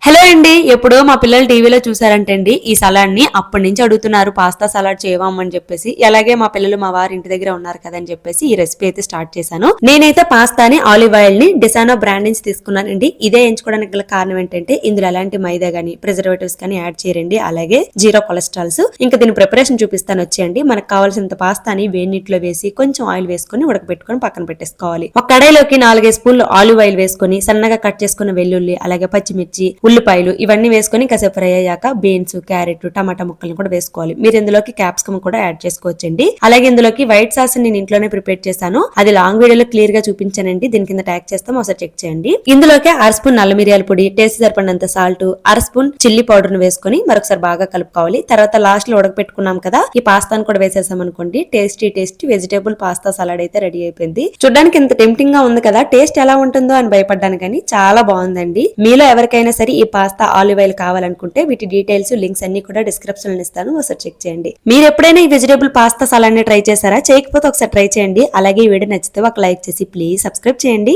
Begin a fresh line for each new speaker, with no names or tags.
Hello అండి, ఎప్పుడో మా పిల్లలు టీవీలో చూసారంటండి ఈ సలాడ్ ని. అప్పటి నుంచి అడుగుతున్నారు పాస్తా సలాడ్ చేయమని చెప్పేసి. అలాగే మా పిల్లలు మా వారి ఇంటి దగ్గర ఉన్నారు కదా అని చెప్పేసి ఈ రెసిపీ అయితే స్టార్ట్ చేశాను. నేనైతే పాస్తాని ఆలివ్ ఆయిల్ ని డిసానో బ్రాండ్ నుంచి తీసుకున్నానండి. ఇదే ఎంచుకోవడానికి గల కారణం ఏంటంటే ఇందులో ఎలాంటి మైదా గానీ ప్రిజర్వేటివ్స్ కానీ యాడ్ చేయరండి. అలాగే జీరో కొలెస్ట్రాల్స్. ఇంకా దీని ప్రిపరేషన్ చూపిస్తాను వచ్చేయండి. మనకు కావాల్సినంత పాస్తాని వేడి నీటిలో వేసి కొంచెం ఆయిల్ వేసుకొని ఉడకబెట్టుకొని పక్కన పెట్టేసుకోవాలి. ఒక కడాయిలోకి 4 స్పూన్లు ఆలివ్ ఆయిల్ వేసుకొని సన్నగా కట్ చేసుకున్న వెల్లుల్లి అలాగే పచ్చిమిర్చి ఉల్లిపాయలు ఇవన్నీ వేసుకొని కాసేపు ఫ్రై అయ్యాక బీన్స్ క్యారెట్ టమాటా ముక్కలను కూడా వేసుకోవాలి. మీరు ఇందులోకి క్యాప్సికమ్ కూడా యాడ్ చేసుకోవచ్చండి. అలాగే ఇందులోకి వైట్ సాస్ నేను ఇంట్లోనే ప్రిపేర్ చేశాను. అది లాంగ్ వీడియోలో క్లియర్ గా చూపించానండి. దీని కింద ట్యాగ్ చేస్తాం, ఒకసారి చెక్ చేయండి. ఇందులోకి 1 స్పూన్ నల్ల మిరియాల పొడి, టేస్ట్ సరిపడినంత సాల్ట్, 1 స్పూన్ చిల్లీ పౌడర్ ను వేసుకొని మరొకసారి బాగా కలుపుకోవాలి. తర్వాత లాస్ట్ లో ఉడకపెట్టుకున్నాం కదా ఈ పాస్తాను కూడా వేసేసాం అనుకోండి. టేస్టీ వెజిటేబుల్ పాస్తా సలాడ్ అయితే రెడీ అయిపోయింది. చూడడానికి ఎంత టెంప్టింగ్ గా ఉంది కదా, టేస్ట్ ఎలా ఉంటుందో అని భయపడ్డాను కానీ చాలా బాగుందండి. మీలో ఎవరికైనా సరే ఈ పాస్తా ఆలివ్ ఆయిల్ కావాలనుకుంటే వీటి డీటెయిల్స్ లింక్స్ అన్ని కూడా డిస్క్రిప్షన్ లో ఇస్తాను, ఒకసారి చెక్ చేయండి. మీరు ఎప్పుడైనా ఈ వెజిటేబుల్ పాస్తా సలాడ్ ని ట్రై చేశారా? చేయకపోతే ఒకసారి ట్రై చేయండి. అలాగే ఈ వీడియో నచ్చితే ఒక లైక్ చేసి ప్లీజ్ సబ్స్క్రైబ్ చేయండి.